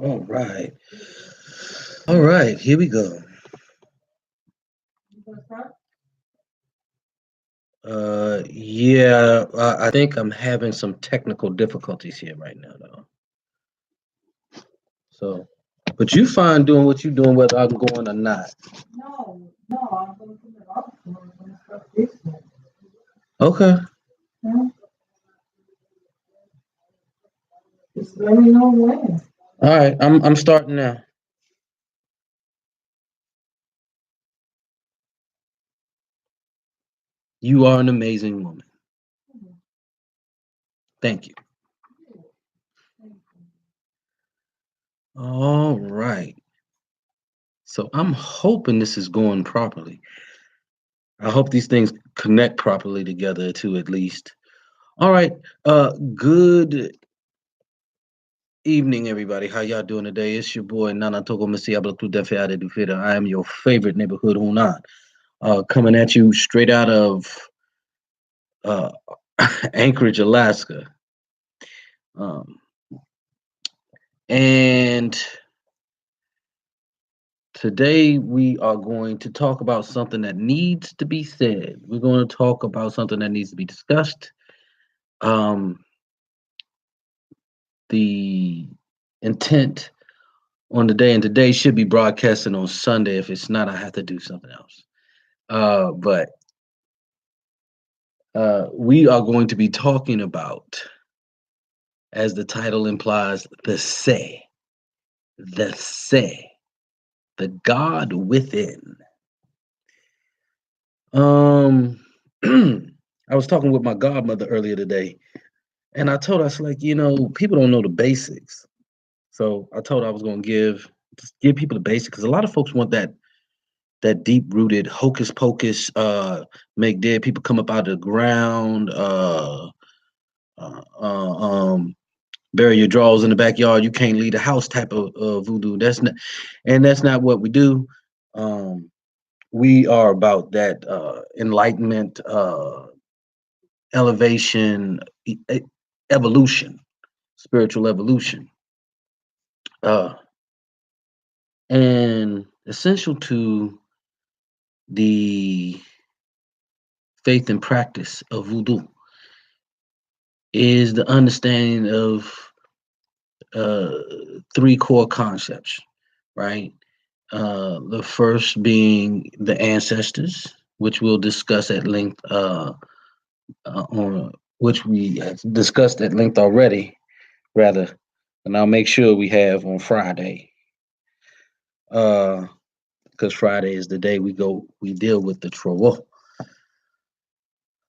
All right. All right, here we go. Yeah, I think I'm having some technical difficulties here right now, though. So, but you fine doing what you're doing, whether I'm going or not. No, no, I'm going to put it off. I'm going to start fixing it. Okay. Yeah, just let me know when. All right, I'm starting now. You are an amazing woman. Thank you. All right. So I'm hoping this is going properly. I hope these things connect properly together too, at least. All right. Good evening, everybody. How y'all doing today? It's your boy Nana Togo Masi Habla Tu Defe Ade Du Fida. I am your favorite neighborhood Hunan. Coming at you straight out of uh, Anchorage, Alaska. Um, and today we are going to talk about something that needs to be said. We're going to talk about something that needs to be discussed. Um, the intent on the day, and today should be broadcasting on Sunday. If it's not, I have to do something else. But we are going to be talking about, as the title implies, the say, the God within. Um, I was talking with my godmother earlier today, and I told her, I was like, people don't know the basics. So I told her I was going to give people the basics because a lot of folks want that deep rooted hocus pocus, make dead people come up out of the ground, uh, uh, um, bury your drawers in the backyard. You can't leave the house type of voodoo. That's not what we do. Um, we are about that enlightenment, elevation, evolution, spiritual evolution, uh, and essential to the faith and practice of voodoo is the understanding of uh, three core concepts, right? The first being the ancestors, which we'll discuss at length, on which we have discussed at length already, rather, and I'll make sure we have on Friday, because Friday is the day we deal with the Trovo.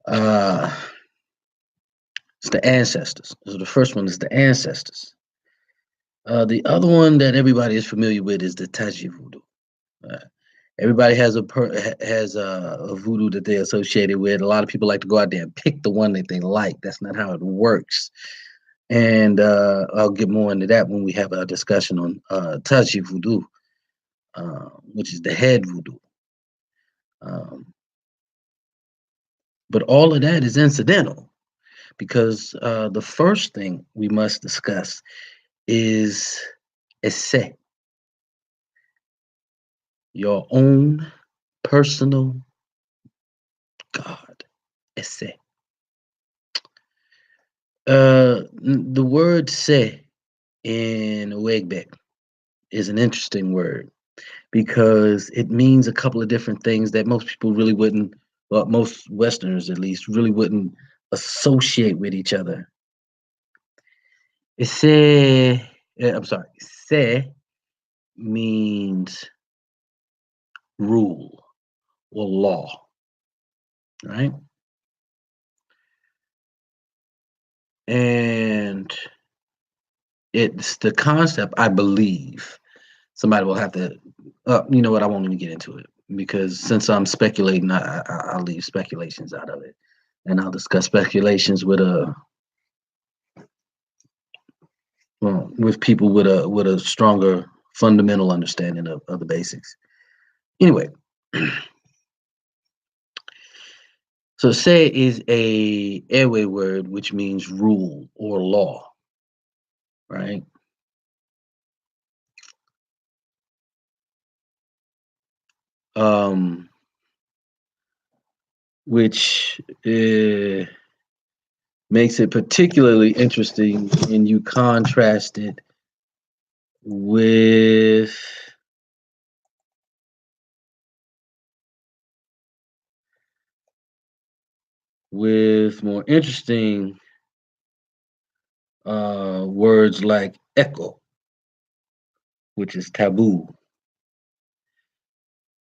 Uh, it's the ancestors. So the first one is the ancestors. The other one that everybody is familiar with is the Taji Voodoo. Uh, Everybody has has a voodoo that they're associated with. A lot of people like to go out there and pick the one that they like. That's not how it works. And I'll get more into that when we have a discussion on Taji Voodoo, which is the head voodoo. Um, but all of that is incidental because the first thing we must discuss is esse, your own personal God. Esse. The word se in Wegbek is an interesting word because it means a couple of different things that most people really wouldn't, well, most Westerners at least, really wouldn't associate with each other. Se, I'm sorry, se means rule or law, right? And it's the concept, I believe. Somebody will have to, you know what? I won't even get into it because since I'm speculating, I'll leave speculations out of it, and I'll discuss speculations with with people with a stronger fundamental understanding of the basics. Anyway, so say is a airway word which means rule or law, right? um, which makes it particularly interesting when you contrast it with more interesting words like echo, which is taboo.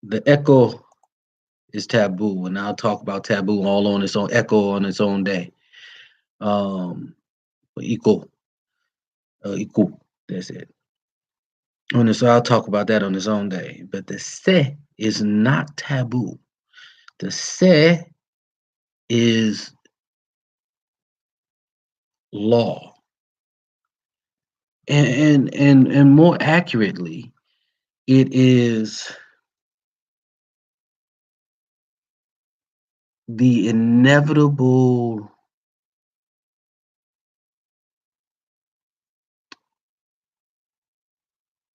The echo is taboo, and I'll talk about taboo all on its own echo on its own day. Um, equal, equal. That's it. So I'll talk about that on its own day. But the se is not taboo. The se is law, and more accurately, it is the inevitable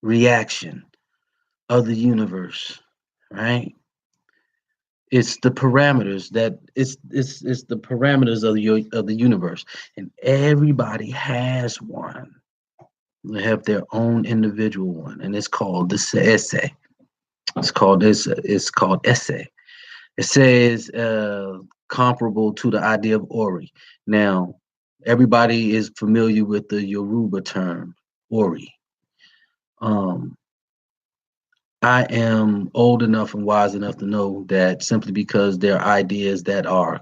reaction of the universe, right? It's the parameters that it's the parameters of the universe, and everybody has one. They have their own individual one, and it's called the ESE. It's called ESE. It says comparable to the idea of Ori. Now, everybody is familiar with the Yoruba term Ori. Um, I am old enough and wise enough to know that simply because there are ideas that are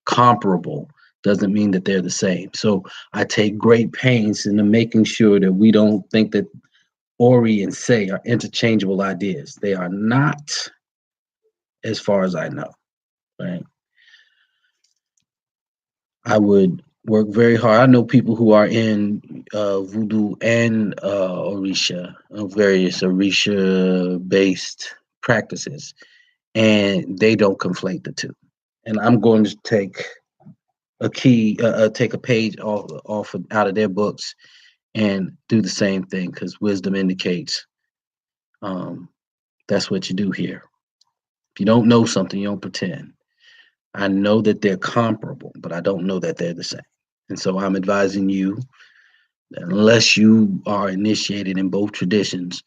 comparable doesn't mean that they're the same. So I take great pains in making sure that we don't think that Ori and say are interchangeable ideas. They are not, as far as I know. Right? I would work very hard. I know people who are in voodoo and Orisha, various Orisha-based practices, and they don't conflate the two. And I'm going to take a page out of their books and do the same thing because wisdom indicates um, that's what you do here. If you don't know something, you don't pretend. I know that they're comparable, but I don't know that they're the same. And so I'm advising you that unless you are initiated in both traditions,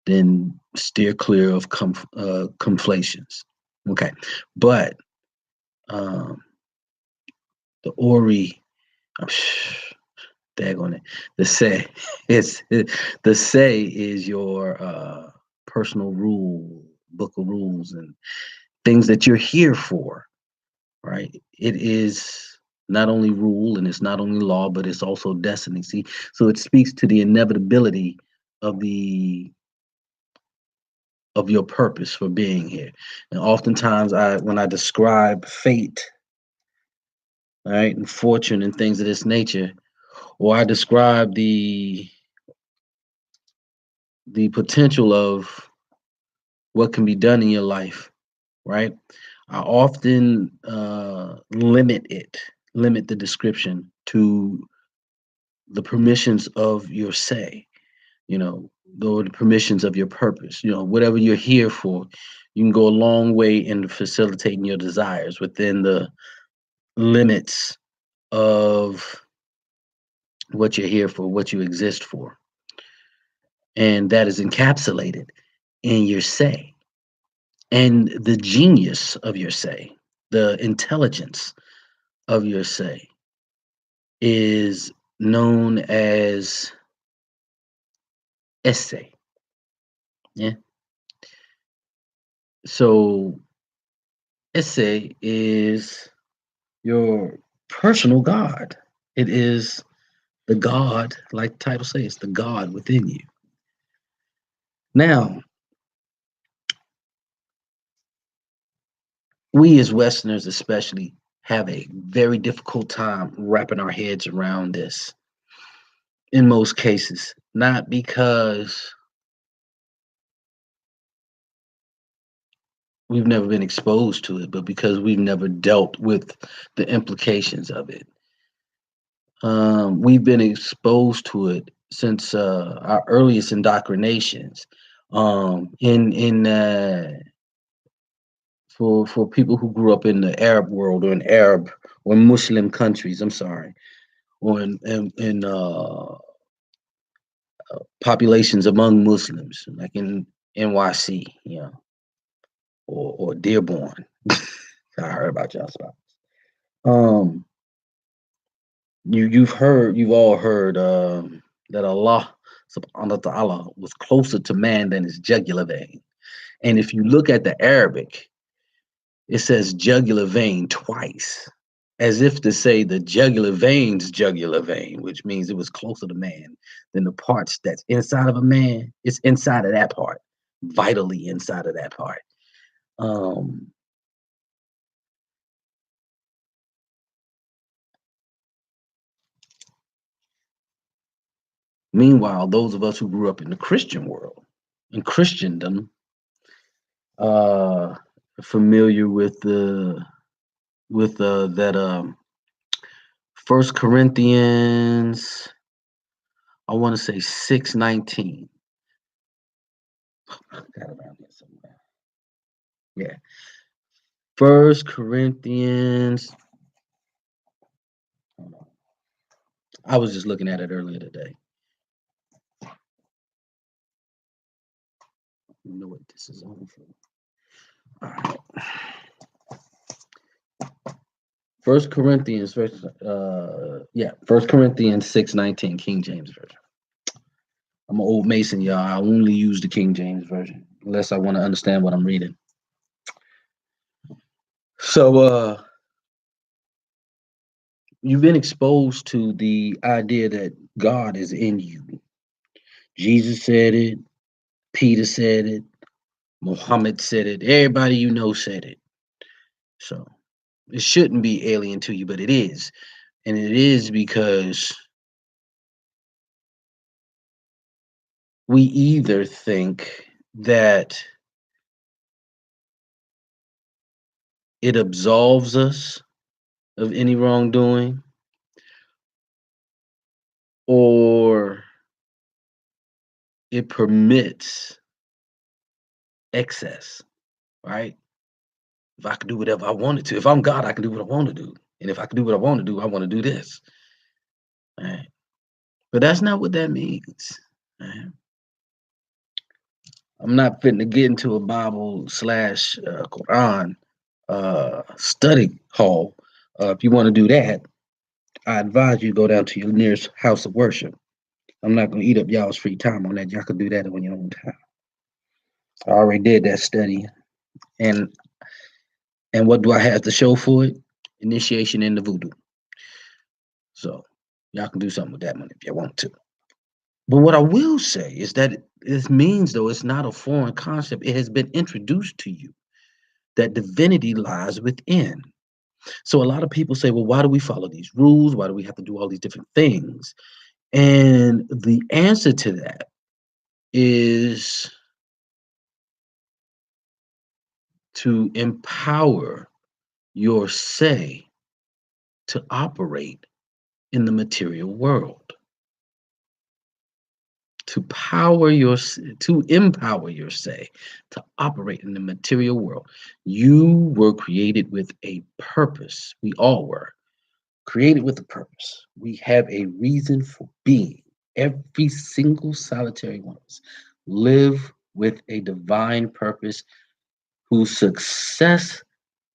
then steer clear of conflations. Okay. But um, the Ori, daggone it, the say, the say is your personal rule, book of rules, and things that you're here for, right? It is not only rule and it's not only law, but it's also destiny. See, so it speaks to the inevitability of the of your purpose for being here. And oftentimes when I describe fate, right, and fortune and things of this nature, or I describe the potential of what can be done in your life, right? I often limit the description to the permissions of your say, the permissions of your purpose, whatever you're here for. You can go a long way in facilitating your desires within the limits of what you're here for, what you exist for. And that is encapsulated in your say and the genius of your say, the intelligence of your say is known as essay. Yeah. So essay is your personal God. It is the God, like the title says, it's the God within you. Now, we as Westerners, especially, have a very difficult time wrapping our heads around this in most cases, not because we've never been exposed to it, but because we've never dealt with the implications of it. We've been exposed to it since our earliest indoctrinations. In for people who grew up in the Arab world or in Arab or Muslim countries. I'm sorry, or in populations among Muslims, like in NYC, or Dearborn. I heard about y'all spots. Um, you've all heard that Allah subhanahu wa ta'ala was closer to man than his jugular vein. And if you look at the Arabic, it says jugular vein twice, as if to say the jugular vein, which means it was closer to man than the parts that's inside of a man. It's inside of that part, vitally inside of that part. Um, Meanwhile, those of us who grew up in the Christian world, in Christendom, uh, familiar with the with that First Corinthians, I want to say 6:19. Got it around here somewhere. Yeah, First Corinthians. Hold on. I was just looking at it earlier today. You know what this is on for? All right. First Corinthians 6:19, King James Version. I'm an old Mason, y'all. I only use the King James Version unless I want to understand what I'm reading. So you've been exposed to the idea that God is in you. Jesus said it, Peter said it, Muhammad said it, everybody you know said it. So it shouldn't be alien to you, but it is. And it is because we either think that it absolves us of any wrongdoing, or it permits excess, right? If I could do whatever I wanted to, if I'm God, I can do what I want to do. And if I can do what I want to do, I want to do this. Right? But that's not what that means. Right? I'm not fitting to get into a Bible slash Quran study hall. If you want to do that, I advise you go down to your nearest house of worship. I'm not going to eat up y'all's free time on that. Y'all can do that on your own time. I already did that study, and what do I have to show for it? Initiation into voodoo. So y'all can do something with that money if you want to. But what I will say is that this means, though, it's not a foreign concept. It has been introduced to you that divinity lies within. So a lot of people say, well, why do we follow these rules? Why do we have to do all these different things? And the answer to that is to empower your say to operate in the material world, to empower your say to operate in the material world. You were created with a purpose. We all were created with a purpose. We have a reason for being. Every single solitary one of us live with a divine purpose whose success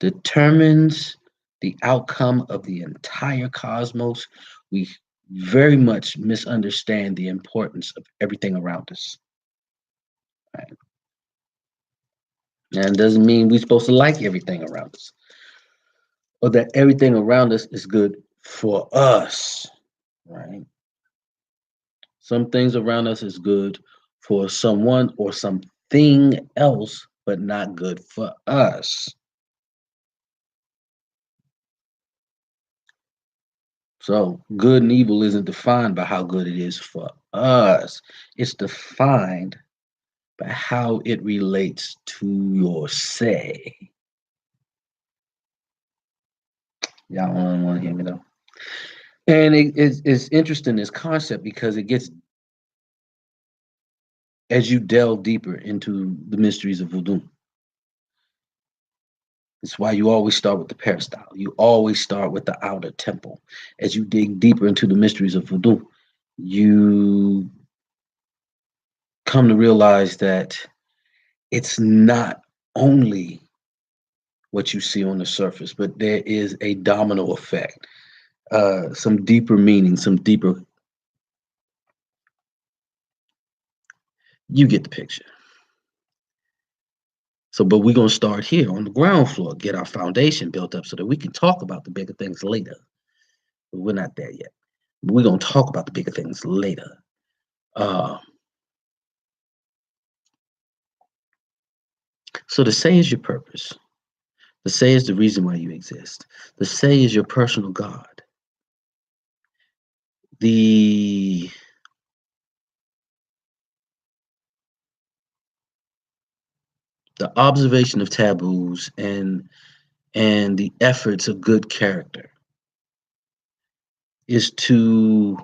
determines the outcome of the entire cosmos. We very much misunderstand the importance of everything around us. Right? And it doesn't mean we're supposed to like everything around us, or that everything around us is good for us. Right? Some things around us is good for someone or something else, but not good for us. So good and evil isn't defined by how good it is for us. It's defined by how it relates to your say. Y'all don't want to hear me though. And it's interesting, this concept, because it gets, as you delve deeper into the mysteries of voodoo, It's why you always start with the peristyle. You always start with the outer temple. As you dig deeper into the mysteries of voodoo, you come to realize that it's not only what you see on the surface, but there is a domino effect, some deeper meaning, some deeper. You get the picture. So, but we're going to start here on the ground floor, get our foundation built up so that we can talk about the bigger things later. But we're not there yet. We're going to talk about the bigger things later. Uh, so, the say is your purpose. The say is the reason why you exist. The say is your personal God. The observation of taboos and the efforts of good character is to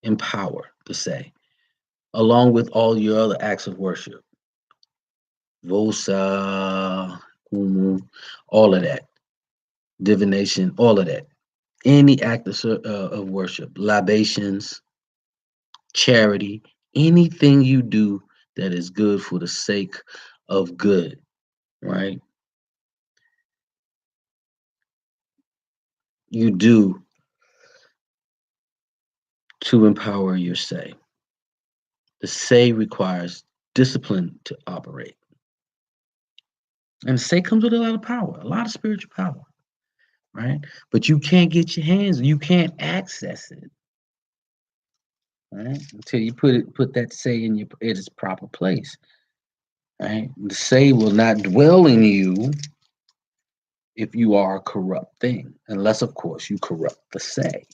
empower the say, along with all your other acts of worship. Vosa, all of that, divination, all of that. Any act of worship, libations, charity, anything you do that is good for the sake of good, right? You do to empower your say. The say requires discipline to operate. And say comes with a lot of power, a lot of spiritual power, right? But you can't get your hands, you can't access it, right? Until you put that say in its proper place, right? The say will not dwell in you if you are a corrupt thing, unless of course you corrupt the say.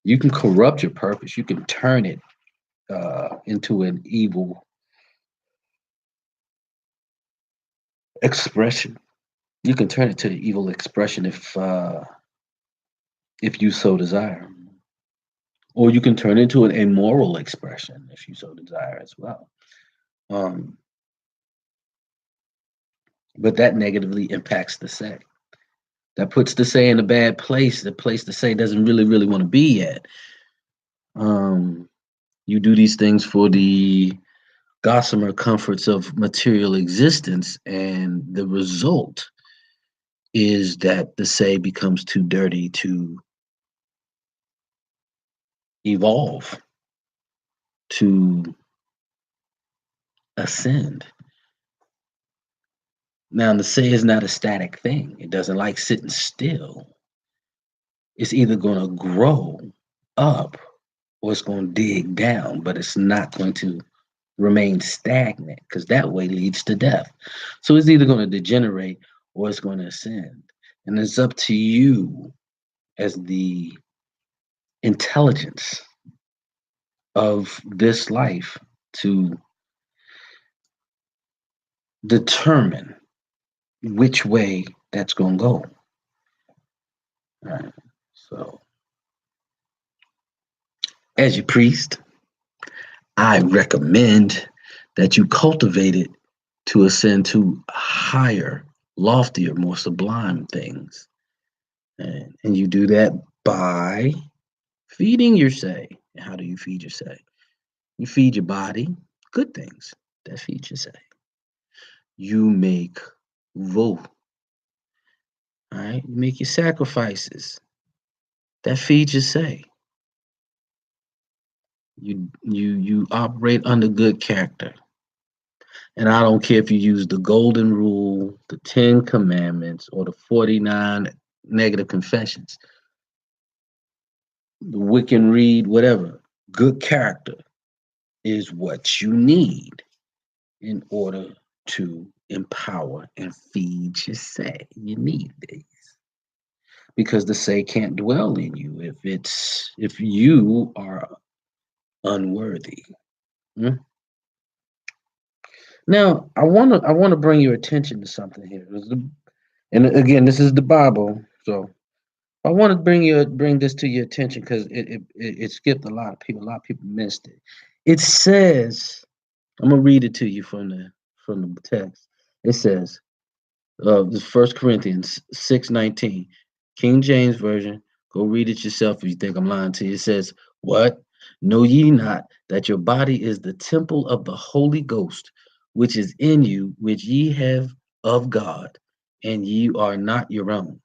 You can corrupt your purpose, you can turn it into an evil expression. You can turn it to the evil expression if you so desire. Or you can turn it into an immoral expression if you so desire as well. Um, but that negatively impacts the say. That puts the say in a bad place, the place the say doesn't really want to be at. Um, you do these things for the gossamer comforts of material existence, and the result is that the say becomes too dirty to evolve, to ascend. Now, the say is not a static thing. It doesn't like sitting still. It's either going to grow up or it's going to dig down, but it's not going to remain stagnant because that way leads to death. So it's either going to degenerate or it's going to ascend. And it's up to you as the intelligence of this life to determine which way that's going to go. All right. So, as your priest, I recommend that you cultivate it to ascend to higher, loftier, more sublime things. And you do that by feeding your say. And how do you feed your say? You feed your body good things that feed your say. You make vo, all right? You make your sacrifices that feed your say. You operate under good character. And I don't care if you use the golden rule, the 10 commandments, or the 49 negative confessions, the Wiccan read, whatever. Good character is what you need in order to empower and feed your say. You need these. Because the say can't dwell in you if you are unworthy. Hmm? Now, I wanna bring your attention to something here. And again, this is the Bible, so I want to bring this to your attention because it skipped a lot of people. A lot of people missed it. It says, I'm gonna read it to you from the text. It says, This First Corinthians 6:19, King James Version. Go read it yourself if you think I'm lying to you. It says, "What? Know ye not that your body is the temple of the Holy Ghost, which is in you, which ye have of God, and ye are not your own."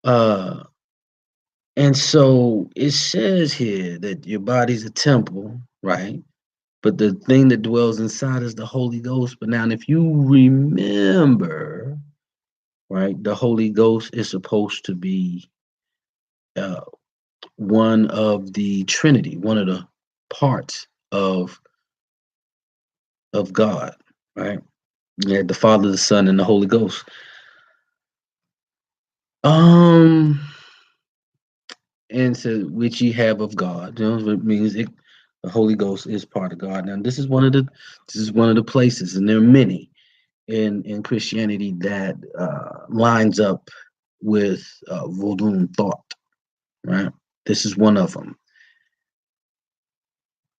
Uh, and so it says here that your body's a temple, right? But the thing that dwells inside is the Holy Ghost. But now, if you remember, right, the Holy Ghost is supposed to be uh, one of the Trinity, one of the parts of God, right? You had the Father, the Son, and the Holy Ghost. Um, and so which ye have of God. You know, it means the Holy Ghost is part of God. Now, this is one of the places, and there are many in Christianity that lines up with Vodun thought, right? This is one of them.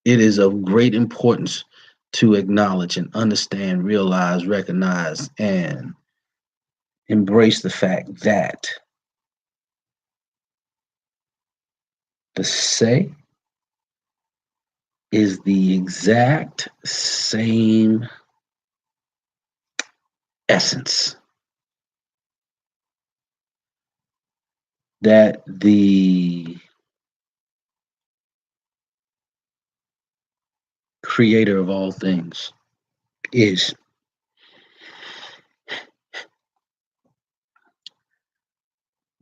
It is of great importance to acknowledge and understand, realize, recognize, and embrace the fact that the say is the exact same essence that the creator of all things is.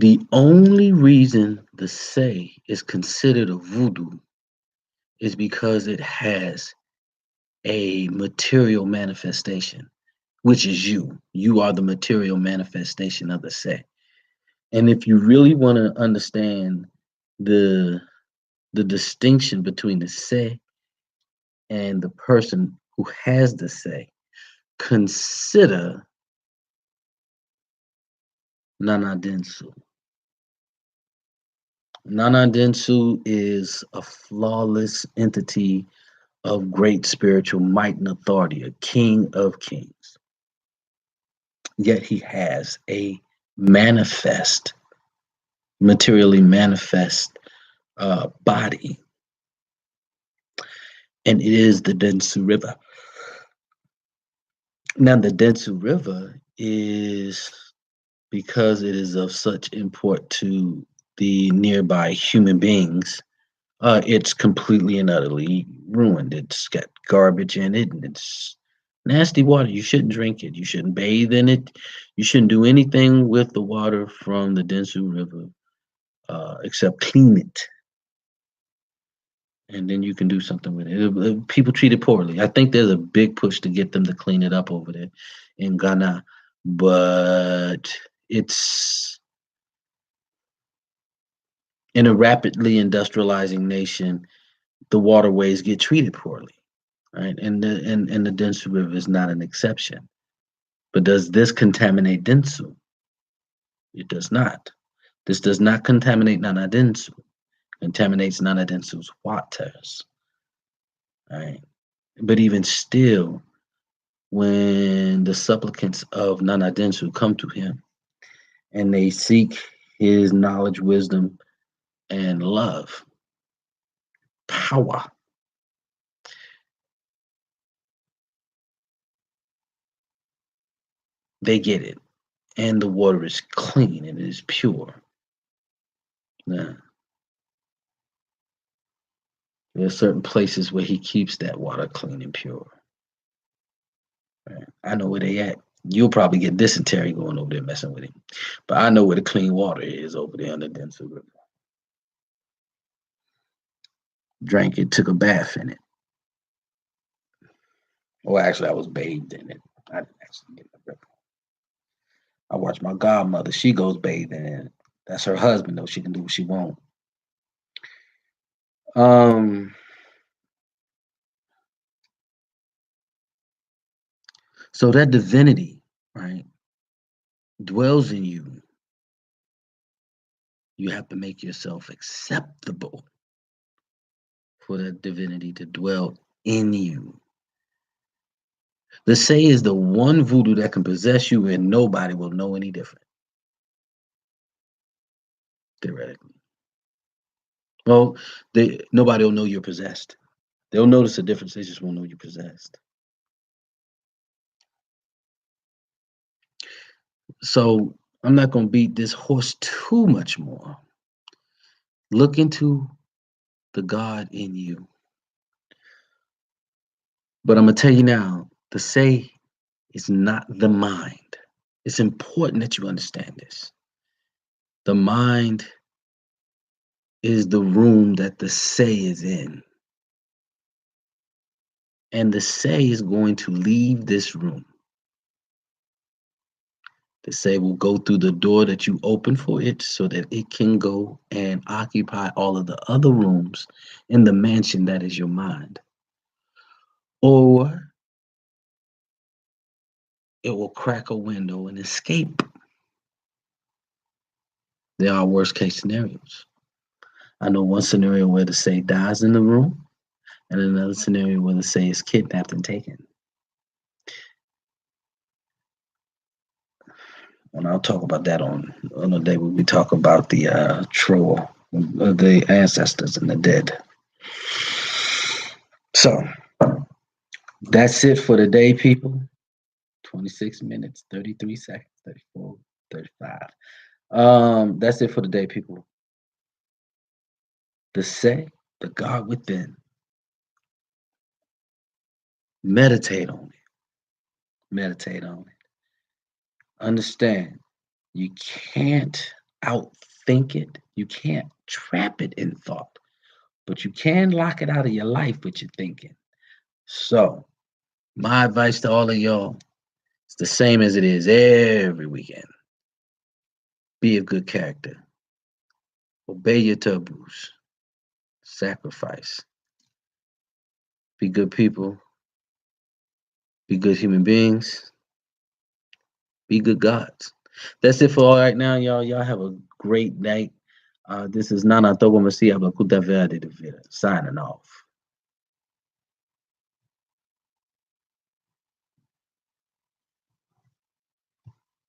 The only reason the say is considered a voodoo is because it has a material manifestation, which is you. You are the material manifestation of the say. And if you really want to understand the the distinction between the say and the person who has the say, consider Nana Densu. Nana Densu is a flawless entity of great spiritual might and authority, a king of kings. Yet he has a manifest, materially manifest body, and it is the Densu River. Now, the Densu River is because it is of such import to the nearby human beings. It's completely and utterly ruined. It's got garbage in it, and it's nasty water. You shouldn't drink it. You shouldn't bathe in it. You shouldn't do anything with the water from the Densu River except clean it, and then you can do something with it. People treat it poorly. I think there's a big push to get them to clean it up over there in Ghana, but it's in a rapidly industrializing nation. The waterways get treated poorly, right? And the Densu River is not an exception. But does this contaminate Densu? It does not. This does not contaminate Nana Densu. Contaminates Nana Densu's waters, right? But even still, when the supplicants of Nana Densu come to him and they seek his knowledge, wisdom, and love, power, they get it. And the water is clean and it is pure. Now, there are certain places where he keeps that water clean and pure. Right? I know where they at. You'll probably get dysentery going over there messing with him. But I know where the clean water is over there on the Densu River. Drank it, took a bath in it. Well, actually, I was bathed in it. I didn't actually get in the river. I watched my godmother. She goes bathing in it. That's her husband, though. She can do what she wants. Um, so that divinity, right, dwells in you. You have to make yourself acceptable for that divinity to dwell in you. The say is the one voodoo that can possess you and nobody will know any different, theoretically. Well, nobody will know you're possessed. They'll notice a difference, they just won't know you're possessed. So I'm not going to beat this horse too much more. Look into the God in you. But I'm going to tell you now, the say is not the mind. It's important that you understand this. The mind is the room that the say is in. And the say is going to leave this room. The say will go through the door that you open for it so that it can go and occupy all of the other rooms in the mansion that is your mind. Or it will crack a window and escape. There are worst case scenarios. I know one scenario where the say dies in the room, and another scenario where the say is kidnapped and taken. And I'll talk about that on a day when we talk about the troll, the ancestors and the dead. So that's it for the day, people. 26 minutes, 33 seconds, 34, 35. That's it for the day, people. The say, the God within. Meditate on it. Meditate on it. Understand, you can't outthink it. You can't trap it in thought, but you can lock it out of your life with your thinking. So, my advice to all of y'all is the same as it is every weekend. Be of good character. Obey your taboos. Sacrifice. Be good people. Be good human beings. Be good gods. That's it for all right now, y'all. Y'all have a great night. This is Nana Togo Masia Bakuta Verde, signing off.